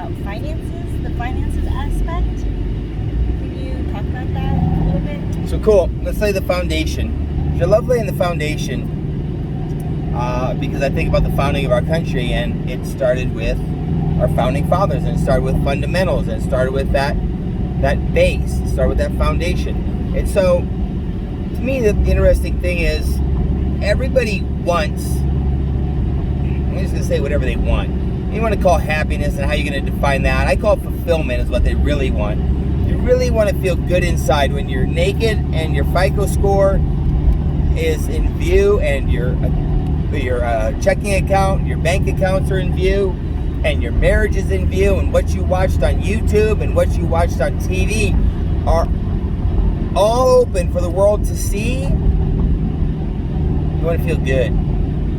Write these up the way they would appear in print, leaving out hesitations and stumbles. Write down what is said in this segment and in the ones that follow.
about finances, the finances aspect. Can you talk about that a little bit? So cool. Let's lay the foundation. So I love laying the foundation because I think about the founding of our country, and it started with our founding fathers, and it started with fundamentals, and it started with that base, it started with that foundation. And so, to me, the interesting thing is everybody wants. I'm just gonna say whatever they want. You want to call happiness, and how you're going to define that? I call fulfillment is what they really want. You really want to feel good inside when you're naked and your FICO score is in view, and your checking account, your bank accounts are in view, and your marriage is in view, and what you watched on YouTube and what you watched on TV are all open for the world to see. You want to feel good.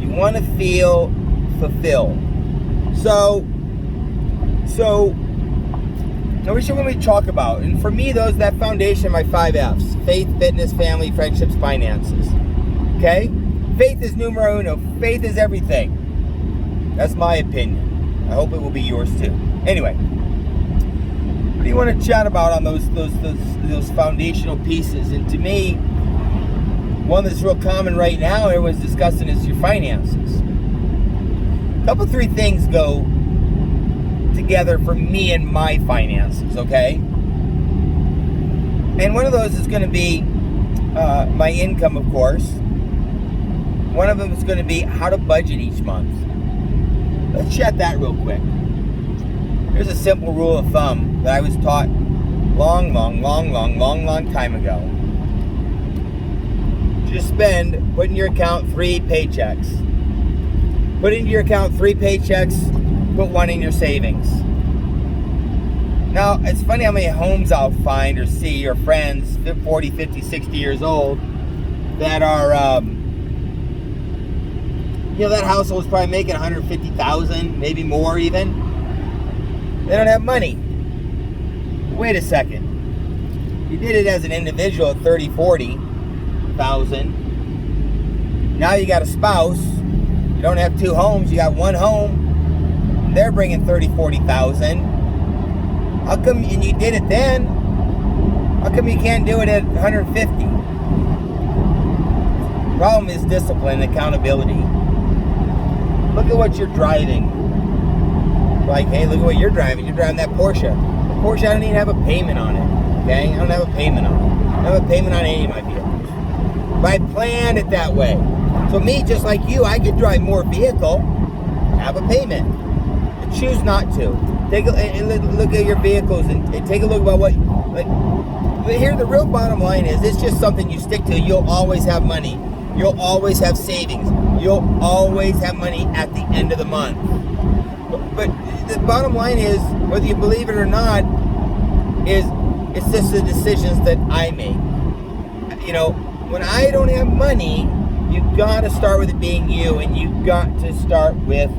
You want to feel fulfilled. So now what should we talk about? And for me, that foundation, my 5 F's: faith, fitness, family, friendships, finances. Okay? Faith is numero uno. Faith is everything. That's my opinion. I hope it will be yours too. Anyway, what do you want to chat about on those foundational pieces? And to me, one that's real common right now, everyone's discussing, is your finances. A couple, 3 things go together for me and my finances, okay? And one of those is going to be my income, of course. One of them is going to be how to budget each month. Let's chat that real quick. Here's a simple rule of thumb that I was taught long time ago. Just put in your account 3 paychecks. Put into your account 3 paychecks, put 1 in your savings. Now, it's funny how many homes I'll find or see, or friends, 40, 50, 60 years old, that are, that household's probably making $150,000, maybe more even. They don't have money. Wait a second. You did it as an individual at 30, 40,000. Now you got a spouse. You don't have 2 homes, you got 1 home. They're bringing 30, 40,000. How come, and you did it then, how come you can't do it at 150? Problem is discipline, accountability. Look at what you're driving. Like, hey, look at what you're driving. You're driving that Porsche. The Porsche, I don't even have a payment on it. Okay? I don't have a payment on it. I don't have a payment on any of my vehicles. But I planned it that way. So me, just like you, I could drive more vehicle, have a payment. I choose not to. Take a look at your vehicles and take a look about what, but here the real bottom line is, it's just something you stick to. You'll always have money. You'll always have savings. You'll always have money at the end of the month. But the bottom line is, whether you believe it or not, it's just the decisions that I make. When I don't have money, you gotta start with it being you, and you got to start with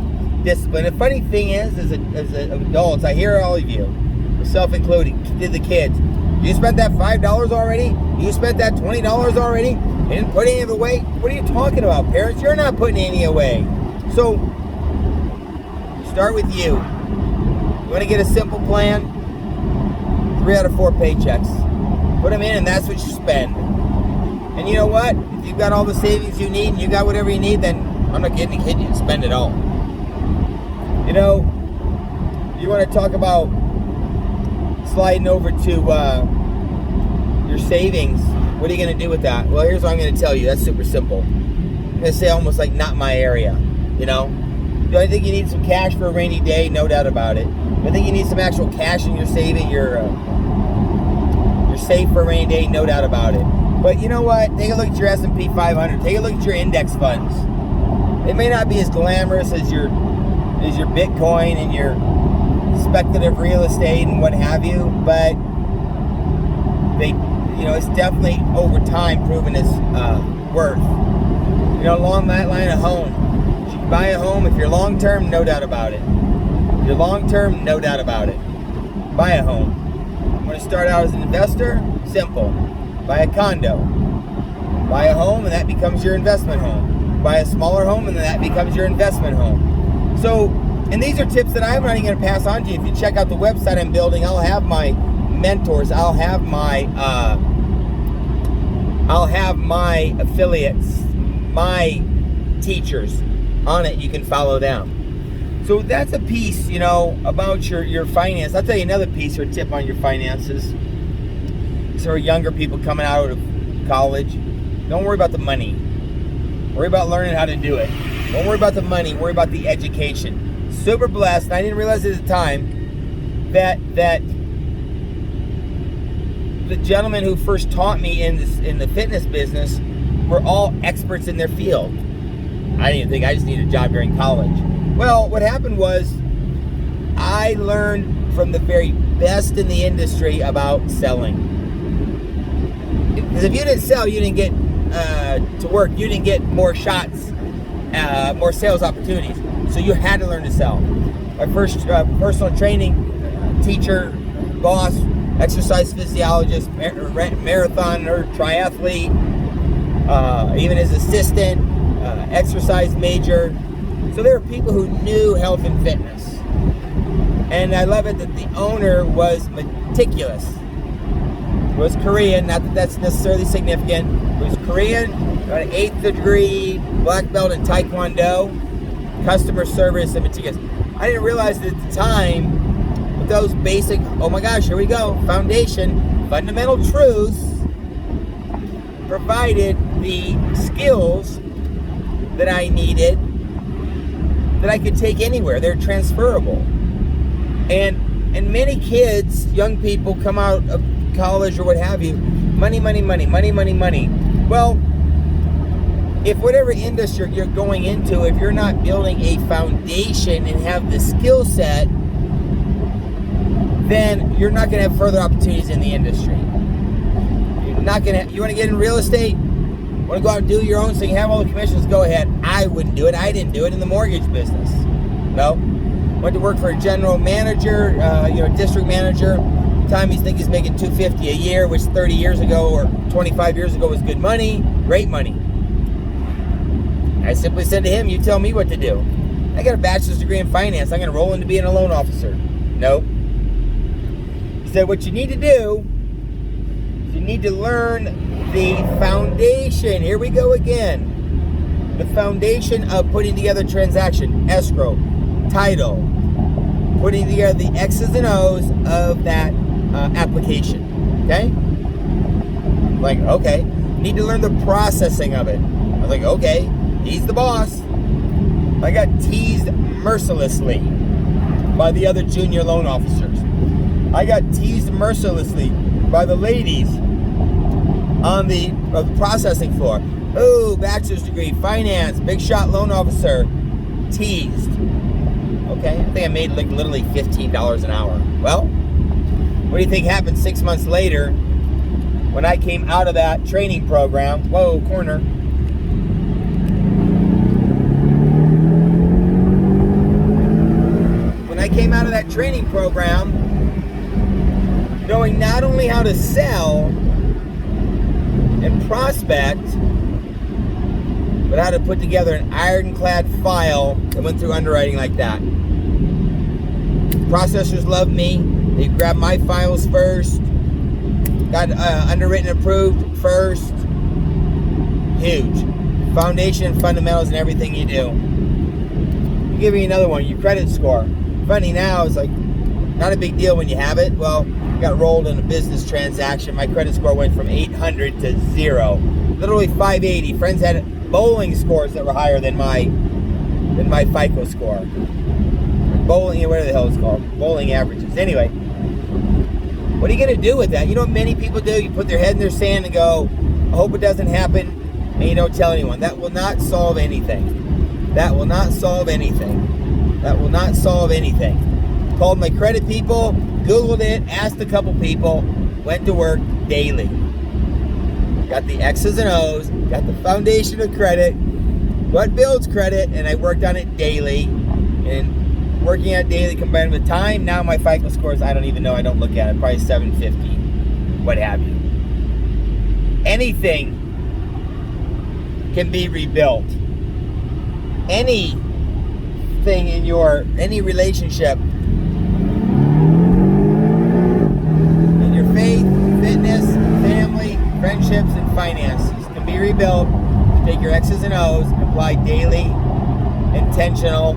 discipline. The funny thing is, as adults, I hear all of you, myself included, did the kids. You spent that $5 already? You spent that $20 already? You didn't put any of it away? What are you talking about, parents? You're not putting any away. So, start with you. You want to get a simple plan? 3 out of 4 paychecks. Put them in, and that's what you spend. And you know what? If you've got all the savings you need, and you got whatever you need, then I'm not getting a kid you to spend it all. You want to talk about sliding over to your savings. What are you going to do with that? Well, here's what I'm going to tell you. That's super simple. I'm going to say almost like not my area, Do I think you need some cash for a rainy day? No doubt about it. Do I think you need some actual cash in your saving, your safe for a rainy day? No doubt about it. But you know what? Take a look at your S&P 500. Take a look at your index funds. It may not be as glamorous as your Bitcoin and your speculative real estate and what have you, but it's definitely over time proven its worth. Along that line of home. You can buy a home if you're long term, no doubt about it. If you're long term, no doubt about it. Buy a home. You want to start out as an investor? Simple. Buy a condo. Buy a home, and that becomes your investment home. Buy a smaller home, and then that becomes your investment home. So And these are tips that I'm not even going to pass on to you. If you check out the website I'm building, I'll have my mentors, I'll have my affiliates, my teachers on it. You can follow them. So that's a piece, about your finance. I'll tell you another piece or tip on your finances. So for younger people coming out of college, don't worry about the money. Worry about learning how to do it. Don't worry about the money. Worry about the education. Super blessed. And I didn't realize at the time that the gentlemen who first taught me in the fitness business were all experts in their field. I didn't think I just needed a job during college. Well, what happened was I learned from the very best in the industry about selling. Because if you didn't sell, you didn't get to work. You didn't get more shots, more sales opportunities. So you had to learn to sell. My first personal training teacher, boss, exercise physiologist, marathoner, triathlete, even his assistant, exercise major. So there were people who knew health and fitness. And I love it that the owner was meticulous. He was Korean, not that that's necessarily significant. He was Korean, got an 8th degree, black belt in Taekwondo, customer service, and meticulous. I didn't realize that at the time, with those basic, oh my gosh, here we go, foundation, fundamental truths, provided the skills that I needed that I could take anywhere. They're transferable. And many kids, young people come out of college or what have you, money. Well, if whatever industry you're going into, if you're not building a foundation and have the skill set, then you're not going to have further opportunities in the industry. You're not going to. You want to get in real estate? Want to go out and do your own thing? Have all the commissions? Go ahead. I wouldn't do it. I didn't do it in the mortgage business. No. Went to work for a general manager, district manager. Time he's think he's making $250 a year, which 30 years ago or 25 years ago was good money, great money. I simply said to him, you tell me what to do. I got a bachelor's degree in finance. I'm going to roll into being a loan officer. Nope. He said, what you need to do is you need to learn the foundation. Here we go again. The foundation of putting together a transaction, escrow, title, putting together the X's and O's of that application. Okay? Like, okay. Need to learn the processing of it. I was like, okay. He's the boss. I got teased mercilessly by the other junior loan officers. I got teased mercilessly by the ladies on the processing floor. Oh, bachelor's degree, finance, big shot loan officer, teased. Okay, I think I made like literally $15 an hour. Well, what do you think happened 6 months later when I came out of that training program? Whoa, corner. When I came out of that training program, knowing not only how to sell and prospect, but how to put together an ironclad file that went through underwriting like that. Processors loved me. They grabbed my files first. Got underwritten approved first. Huge. Foundation, fundamentals, and everything you do. I'll give you another one. Your credit score. Funny now, it's like not a big deal when you have it. Well, I got rolled in a business transaction. My credit score went from 800 to 0. Literally 580. Friends had bowling scores that were higher than my FICO score. Bowling, whatever the hell it's called. Bowling averages. Anyway, what are you going to do with that? You know what many people do? You put their head in their sand and go, I hope it doesn't happen, and you don't tell anyone. That will not solve anything. That will not solve anything. That will not solve anything. Called my credit people, Googled it, asked a couple people, went to work daily. Got the X's and O's, got the foundation of credit, what builds credit, and I worked on it daily. And working on it daily combined with time, now my FICO scores, I don't even know, I don't look at it, probably 750, what have you. Anything can be rebuilt. Any anything in any relationship, in your faith, fitness, family, friendships, and finances can be rebuilt. Take your X's and O's, apply daily, intentional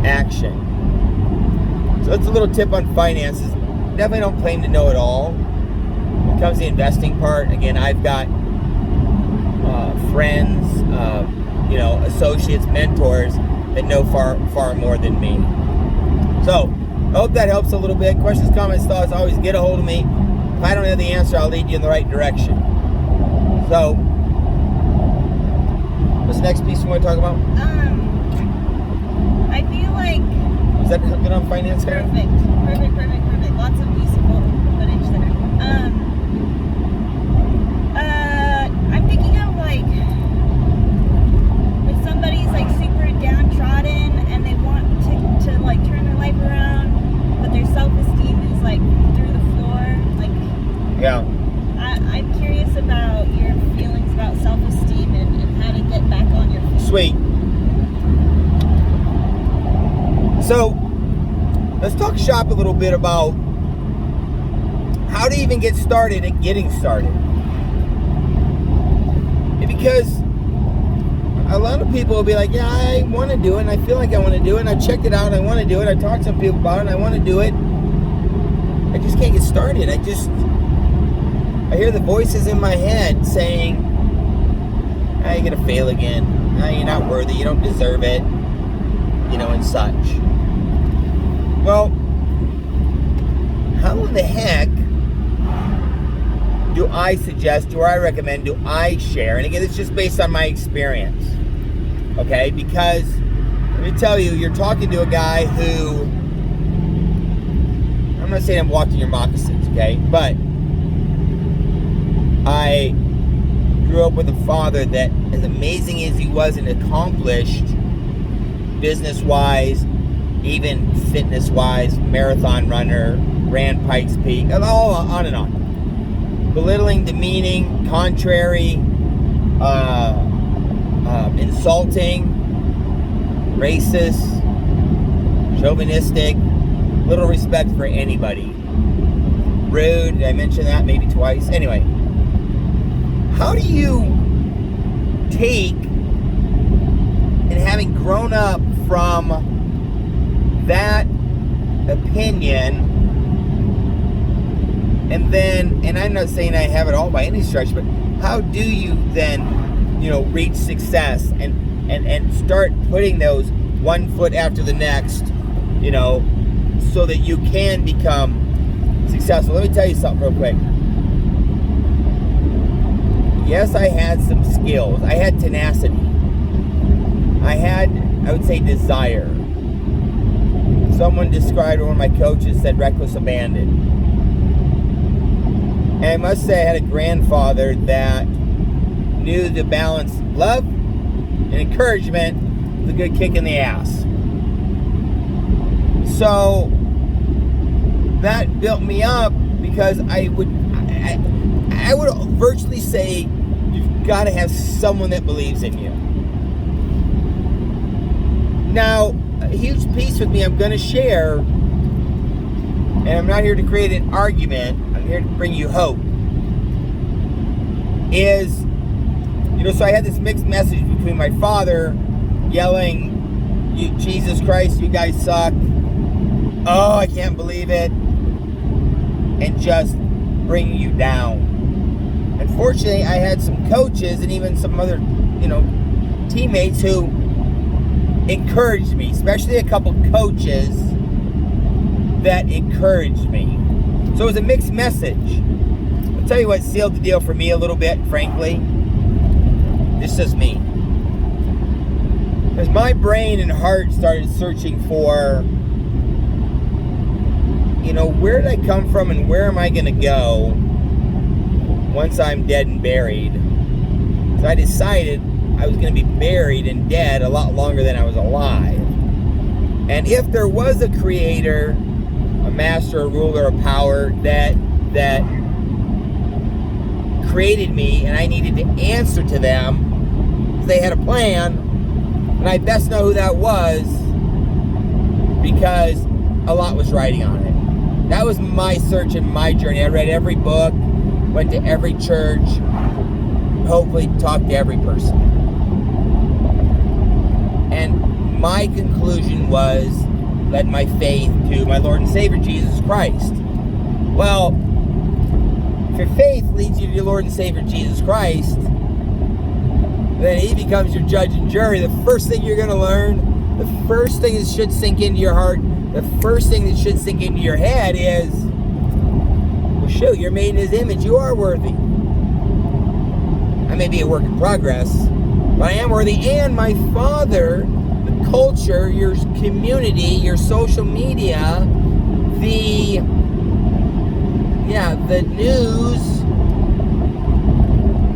action. So that's a little tip on finances. Definitely don't claim to know it all. When it comes to the investing part, again, I've got friends, associates, mentors that know far more than me. So I hope that helps a little bit. Questions, comments, thoughts, always get a hold of me. If I don't have the answer, I'll lead you in the right direction. So what's the next piece you want to talk about? I feel like... Is that good on finance, Karen? Perfect. Lots of useful footage there. I'm thinking of like if somebody's like super downtrodden and they want to like turn their life around, but their self-esteem is like through the floor. Like, yeah. I'm curious about your feelings about self-esteem and how to get back on your feet. Sweet. So let's talk shop a little bit about how to even get started at getting started. Because a lot of people will be like, yeah, I want to do it, and I feel like I want to do it, and I checked it out, and I want to do it. I talked to some people about it, and I want to do it. I just can't get started. I hear the voices in my head saying, you're going to fail again. You're not worthy. You don't deserve it. And such. Well, how in the heck do I suggest, do I recommend, do I share? And again, it's just based on my experience. Okay? Because, let me tell you, you're talking to a guy who, I'm not saying I'm walking your moccasins, okay? But I grew up with a father that, as amazing as he was and accomplished, business-wise, even fitness-wise, marathon runner, ran Pikes Peak, and all on and on. Belittling, demeaning, contrary, insulting, racist, chauvinistic, little respect for anybody. Rude, did I mention that maybe twice? Anyway, how do you take, and having grown up from that opinion, and then, and I'm not saying I have it all by any stretch, but how do you then, reach success and start putting those one foot after the next, so that you can become successful? Let me tell you something real quick. Yes, I had some skills. I had tenacity. I would say, desire. Someone described, one of my coaches said, reckless abandon. And I must say I had a grandfather that knew to balance love and encouragement with a good kick in the ass. So that built me up, because I would virtually say you've got to have someone that believes in you. Now, a huge piece with me I'm going to share, and I'm not here to create an argument, I'm here to bring you hope, is, so I had this mixed message between my father yelling, Jesus Christ, you guys suck, oh, I can't believe it, and just bringing you down. Unfortunately, I had some coaches and even some other, teammates who encouraged me, especially a couple coaches that encouraged me. So it was a mixed message. I'll tell you what sealed the deal for me a little bit, frankly. This is me. As my brain and heart started searching for, where did I come from and where am I going to go once I'm dead and buried? So I decided I was going to be buried and dead a lot longer than I was alive. And if there was a creator, a master, a ruler, a power that created me and I needed to answer to them, if they had a plan, And I best know who that was because a lot was writing on it. That was my search and my journey. I read every book, went to every church, hopefully talked to every person. And my conclusion was, led my faith to my Lord and Savior, Jesus Christ. Well, if your faith leads you to your Lord and Savior, Jesus Christ, then He becomes your judge and jury. The first thing you're going to learn, the first thing that should sink into your heart, the first thing that should sink into your head is, well, shoot, you're made in His image. You are worthy. I may be a work in progress, but I am worthy. And my Father, the culture, your community, your social media, the news,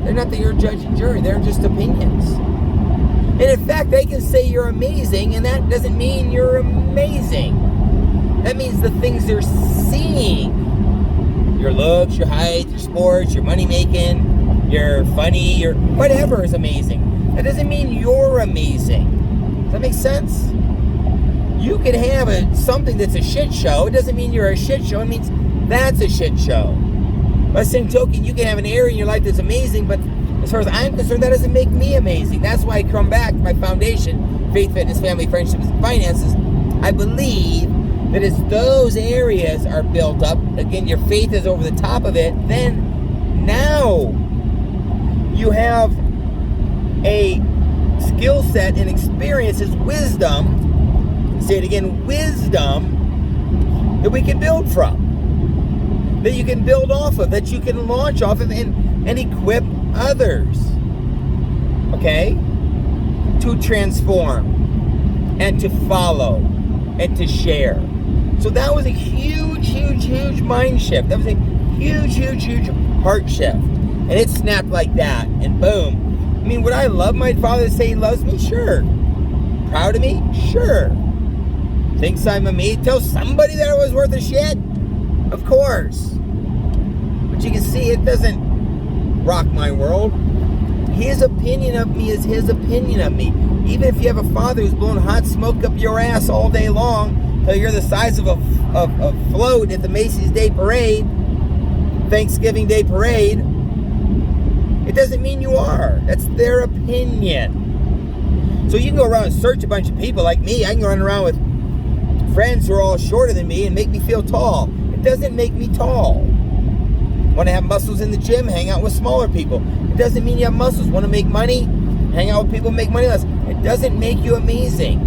they're not your judge and jury. They're just opinions. And in fact, they can say you're amazing, and that doesn't mean you're amazing. That means the things they're seeing, your looks, your height, your sports, your money making, your funny, your whatever is amazing. That doesn't mean you're amazing. Does that make sense? You can have something that's a shit show. It doesn't mean you're a shit show. It means that's a shit show. By the same token, you can have an area in your life that's amazing, but as far as I'm concerned, that doesn't make me amazing. That's why I come back to my foundation, faith, fitness, family, friendships, and finances. I believe that as those areas are built up, again, your faith is over the top of it, then now you have a skill set and experiences, wisdom, say it again, wisdom, that we can build from, that you can build off of, that you can launch off of and equip others, okay, to transform and to follow and to share. So that was a huge mind shift. That was a huge heart shift. And it snapped like that, and boom. I mean, would I love my Father to say He loves me? Sure. Proud of me? Sure. Thinks I'm amazing? Tell somebody that I was worth a shit? Of course. But you can see it doesn't rock my world. His opinion of me is His opinion of me. Even if you have a father who's blowing hot smoke up your ass all day long till you're the size of a float at the Macy's Day Parade, Thanksgiving Day Parade, it doesn't mean you are. That's their opinion. So you can go around and search a bunch of people like me. I can run around with friends who are all shorter than me and make me feel tall. It doesn't make me tall. Want to have muscles in the gym? Hang out with smaller people. It doesn't mean you have muscles. Want to make money? Hang out with people who make money less. It doesn't make you amazing.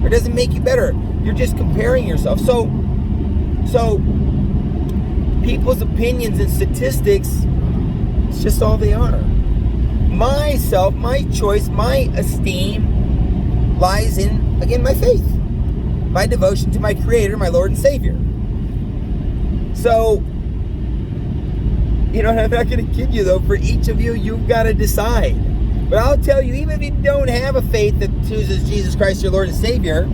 Or it doesn't make you better. You're just comparing yourself. So people's opinions and statistics, it's just all they are. Myself, my choice, my esteem lies in, again, my faith. My devotion to my Creator, my Lord and Savior. So, you know, I'm not going to kid you though. For each of you, you've got to decide. But I'll tell you, even if you don't have a faith that chooses Jesus Christ, your Lord and Savior,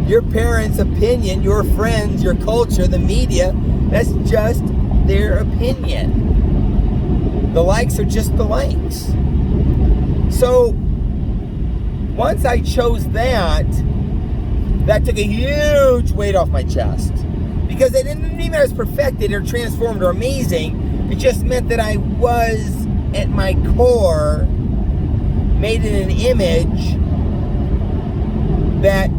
your parents' opinion, your friends, your culture, the media, that's just their opinion. The likes are just the likes. So, once I chose that took a huge weight off my chest. Because it didn't mean I was perfected or transformed or amazing. It just meant that I was, at my core, made in an image that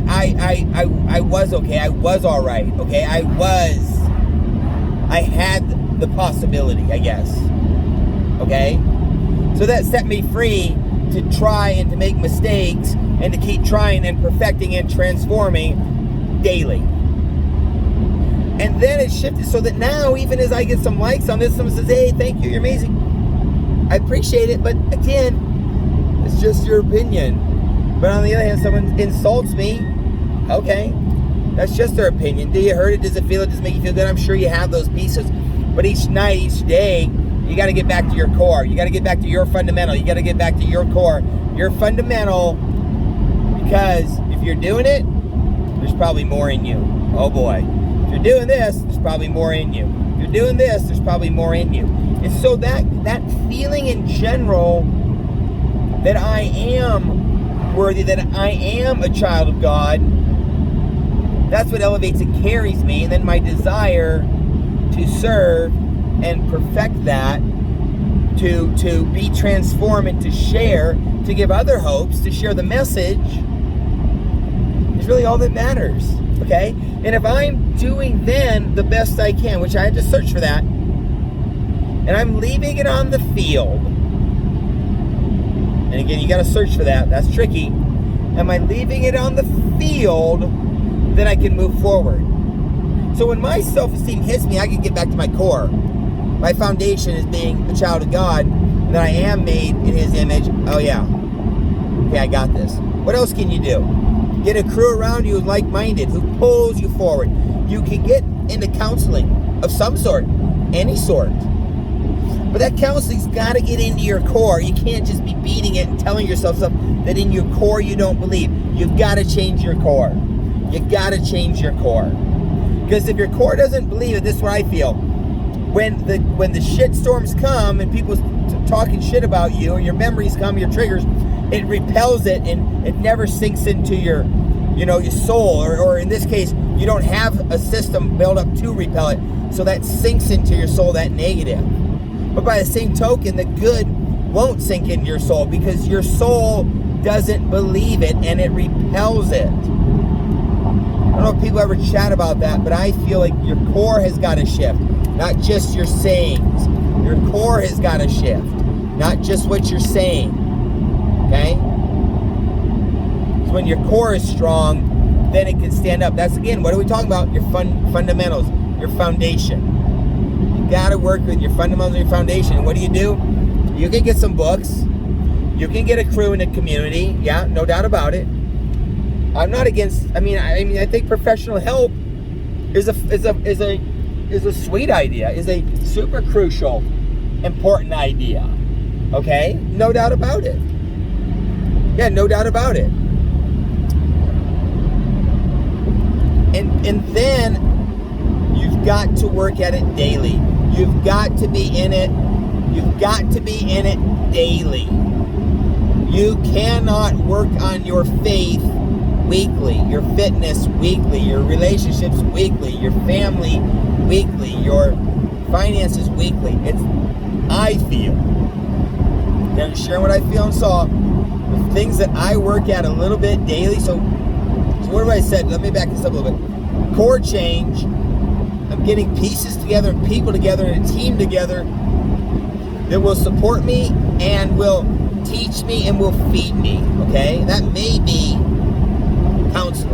I was okay. I was all right. Okay, I had the possibility, I guess. Okay? So that set me free to try and to make mistakes and to keep trying and perfecting and transforming daily. And then it shifted so that now, even as I get some likes on this, someone says, hey, thank you, you're amazing. I appreciate it, but again, it's just your opinion. But on the other hand, someone insults me, okay, that's just their opinion. Do you hurt it? Does it feel it? Does it make you feel good? I'm sure you have those pieces. But each night, each day, you got to get back to your core. You got to get back to your fundamental. You got to get back to your core, your fundamental, because if you're doing it, there's probably more in you. Oh boy. If you're doing this, there's probably more in you. If you're doing this, there's probably more in you. And so that feeling in general that I am worthy, that I am a child of God, that's what elevates and carries me. And then my desire to serve and perfect that, to be transformed and to share, to give other hopes, to share the message, is really all that matters, okay? And if I'm doing then the best I can, which I had to search for that, and I'm leaving it on the field, and again, you got to search for that, that's tricky. Am I leaving it on the field, then I can move forward. So when my self-esteem hits me, I can get back to my core. My foundation is being a child of God, and that I am made in His image. Oh yeah, okay, I got this. What else can you do? Get a crew around you who's like-minded, who pulls you forward. You can get into counseling of some sort, any sort. But that counseling's got to get into your core. You can't just be beating it and telling yourself stuff that in your core you don't believe. You've got to change your core. You've got to change your core. Because if your core doesn't believe it, this is what I feel. When the shit storms come and people's talking shit about you, or your memories come, your triggers, it repels it, and it never sinks into your soul, or in this case, you don't have a system built up to repel it, so that sinks into your soul, that negative. But by the same token, the good won't sink into your soul, because your soul doesn't believe it, and it repels it. I don't know if people ever chat about that, but I feel like your core has got to shift, not just your sayings. Your core has got to shift, not just what you're saying. Okay? So when your core is strong, then it can stand up. That's, again, what are we talking about? Your fundamentals, your foundation. You got to work with your fundamentals and your foundation. And what do? You can get some books. You can get a crew in a community. Yeah, no doubt about it. I'm not against. I mean, I think professional help is a sweet idea. Is a super crucial, important idea. Okay, no doubt about it. Yeah, no doubt about it. And then you've got to work at it daily. You've got to be in it. You've got to be in it daily. You cannot work on your faith weekly, your fitness weekly, your relationships weekly, your family weekly, your finances weekly. I feel. I'm sharing what I feel and saw. The things that I work at a little bit daily. So what have I said? Let me back this up a little bit. Core change. I'm getting pieces together and people together and a team together that will support me and will teach me and will feed me. Okay? That may be counseling.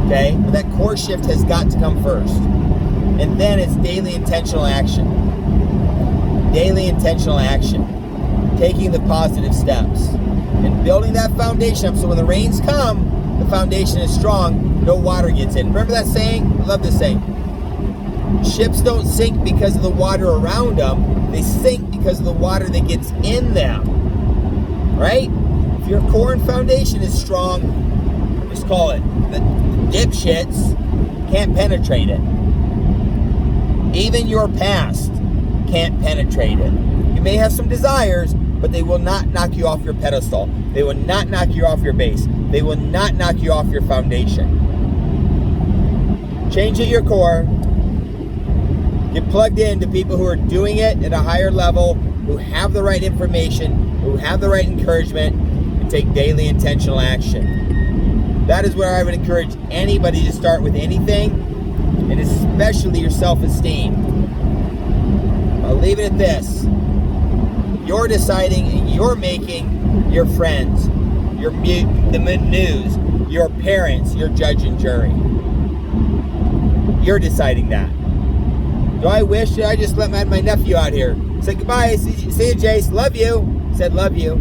Okay? But that core shift has got to come first. And then it's daily intentional action. Daily intentional action. Taking the positive steps. And building that foundation up so when the rains come, the foundation is strong, no water gets in. Remember that saying? I love this saying. Ships don't sink because of the water around them. They sink because of the water that gets in them. Right? If your core and foundation is strong, just call it, the dipshits can't penetrate it. Even your past can't penetrate it. You may have some desires, but they will not knock you off your pedestal. They will not knock you off your base. They will not knock you off your foundation. Change at your core. Get plugged into people who are doing it at a higher level, who have the right information, who have the right encouragement, and take daily intentional action. That is where I would encourage anybody to start with anything, and especially your self-esteem. I'll leave it at this. You're deciding and you're making your friends, the news, your parents, your judge and jury. You're deciding that. Do I wish that I just let my nephew out here? Say goodbye. See you, Jace. Love you. Said love you.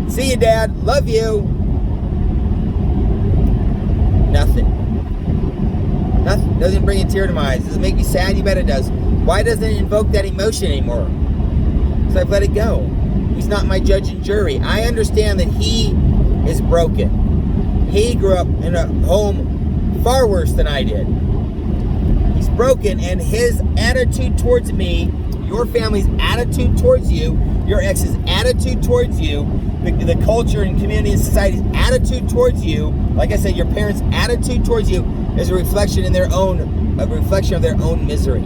See you, Dad. Love you. Nothing. Nothing. Doesn't bring a tear to my eyes. Does it make me sad? You bet it does. Why doesn't it invoke that emotion anymore? Because I've let it go. He's not my judge and jury. I understand that he is broken. He grew up in a home far worse than I did. He's broken, and his attitude towards me, your family's attitude towards you, your ex's attitude towards you, the culture and community and society's attitude towards you, like I said, your parents' attitude towards you is a reflection of their own misery,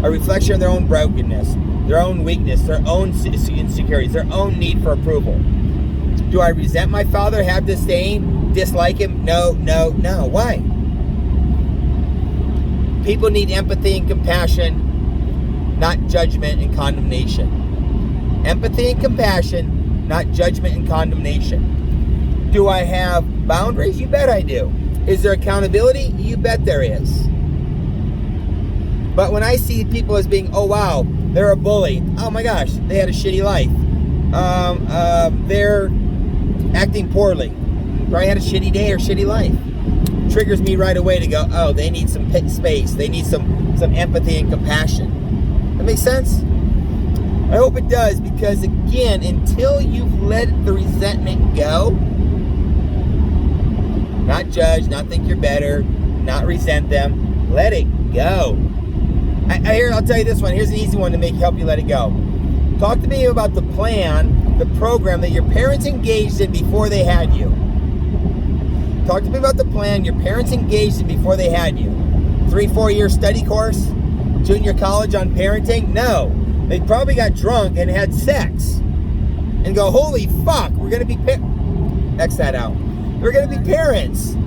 a reflection of their own brokenness, their own weakness, their own insecurities, their own need for approval. Do I resent my father, have disdain, dislike him? No. Why? People need empathy and compassion, not judgment and condemnation. Empathy and compassion, not judgment and condemnation. Do I have boundaries? You bet I do. Is there accountability? You bet there is. But when I see people as being, oh wow, they're a bully. Oh my gosh, they had a shitty life. They're acting poorly. Probably had a shitty day or shitty life. Triggers me right away to go, oh, they need some space. They need some empathy and compassion. That makes sense? I hope it does, because again, until you've let the resentment go, not judge, not think you're better, not resent them, let it go. I'll tell you this one. Here's an easy one to help you let it go. Talk to me about the plan, the program that your parents engaged in before they had you. Talk to me about the plan your parents engaged in before they had you. 3-4 year study course, junior college on parenting? No. They probably got drunk and had sex and go, holy fuck, we're going to be X that out. We're going to be parents.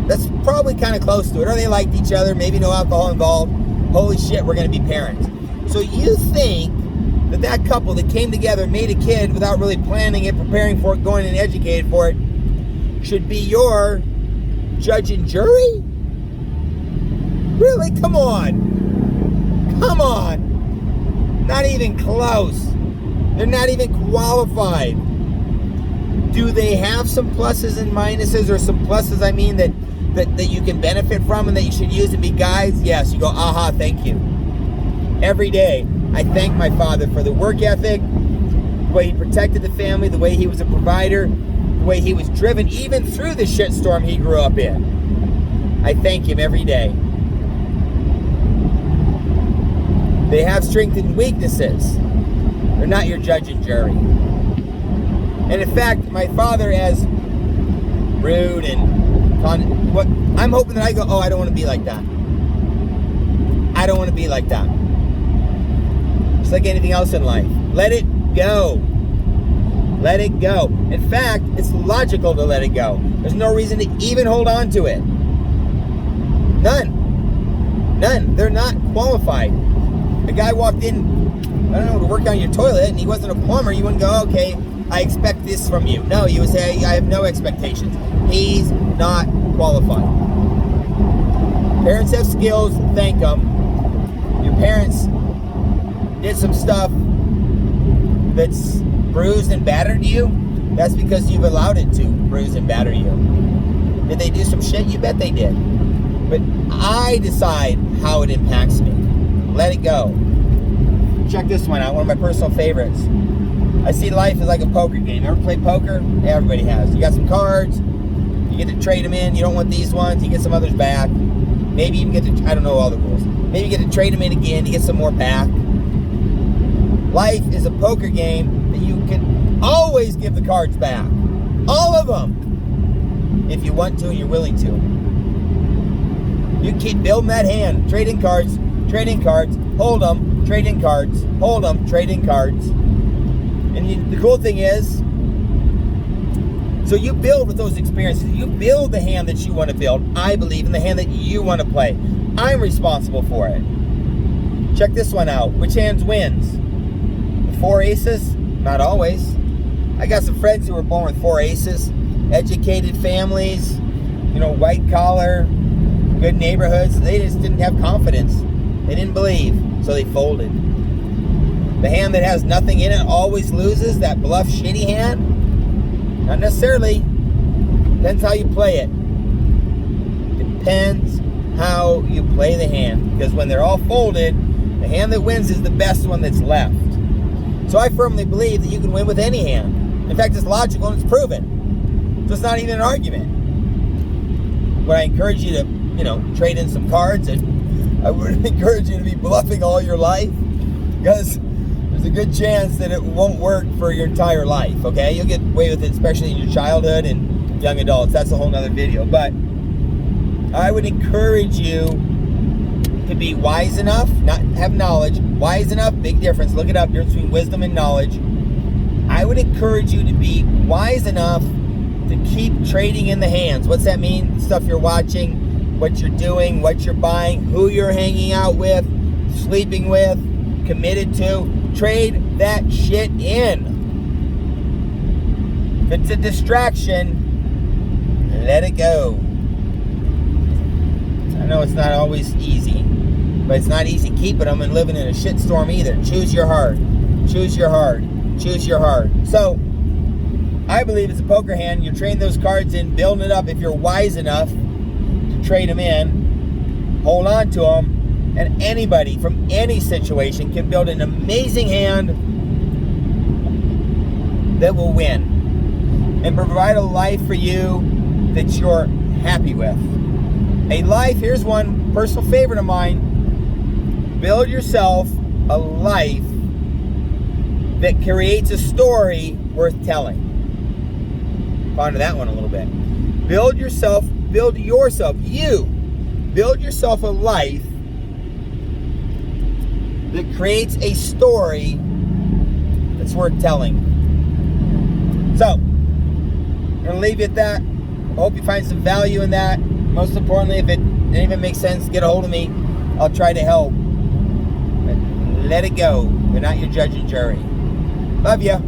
That's probably kind of close to it. Or they liked each other, maybe no alcohol involved. Holy shit, we're going to be parents. So you think that couple that came together, made a kid without really planning it, preparing for it, going and educated for it, should be your judge and jury? Really? Come on. Come on. Not even close. They're not even qualified. Do they have some pluses and minuses, or some pluses, I mean, that you can benefit from and that you should use and be guides? Yes. You go, aha, thank you. Every day, I thank my father for the work ethic, the way he protected the family, the way he was a provider, the way he was driven even through the shitstorm he grew up in. I thank him every day. They have strengths and weaknesses. They're not your judge and jury. And in fact, my father, as rude and what I'm hoping that I go, oh, I don't want to be like that. I don't want to be like that. It's like anything else in life. Let it go. Let it go. In fact, it's logical to let it go. There's no reason to even hold on to it. None. They're not qualified. A guy walked in, I don't know, to work on your toilet, and he wasn't a plumber. You wouldn't go, okay, I expect this from you. No, you would say, I have no expectations. He's not qualified. Parents have skills, thank them. Your parents did some stuff that's bruised and battered you. That's because you've allowed it to bruise and batter you. Did they do some shit? You bet they did. But I decide how it impacts me. Let it go. Check this one out, one of my personal favorites. I see life as like a poker game. Ever play poker? Everybody has. You got some cards, you get to trade them in. You don't want these ones, you get some others back. Maybe you get to, I don't know all the rules. Maybe you get to trade them in again, you get some more back. Life is a poker game that you can always give the cards back. All of them. If you want to and you're willing to. You keep building that hand. Trade in cards, hold them, trade in cards, hold them, trade in cards. And the cool thing is, so you build with those experiences. You build the hand that you want to build. I believe in the hand that you want to play. I'm responsible for it. Check this one out. Which hand wins? The 4 aces? Not always. I got some friends who were born with 4 aces. Educated families, white collar, good neighborhoods. They just didn't have confidence. They didn't believe, so they folded. The hand that has nothing in it always loses, that bluff, shitty hand? Not necessarily. Depends how you play it. Depends how you play the hand. Because when they're all folded, the hand that wins is the best one that's left. So I firmly believe that you can win with any hand. In fact, it's logical and it's proven. So it's not even an argument. But I encourage you to, trade in some cards, and I would encourage you to be bluffing all your life. Because there's a good chance that it won't work for your entire life, okay? You'll get away with it, especially in your childhood and young adults. That's a whole nother video. But I would encourage you to be wise enough, not have knowledge, wise enough, big difference. Look it up, difference between wisdom and knowledge. I would encourage you to be wise enough to keep trading in the hands. What's that mean? Stuff you're watching, what you're doing, what you're buying, who you're hanging out with, sleeping with, committed to. Trade that shit in. If it's a distraction, let it go. I know it's not always easy, but it's not easy keeping them and living in a shitstorm either. Choose your heart. Choose your heart. Choose your heart. So, I believe it's a poker hand. You're trading those cards in, building it up. If you're wise enough to trade them in, hold on to them, and anybody from any situation can build an amazing hand that will win and provide a life for you that you're happy with. A life, here's one personal favorite of mine. Build yourself a life that creates a story worth telling. Ponder that one a little bit. Build yourself a life that creates a story that's worth telling. So, I'm going to leave you at that. I hope you find some value in that. Most importantly, if any of it makes sense, get a hold of me. I'll try to help. But let it go. We're not your judge and jury. Love ya.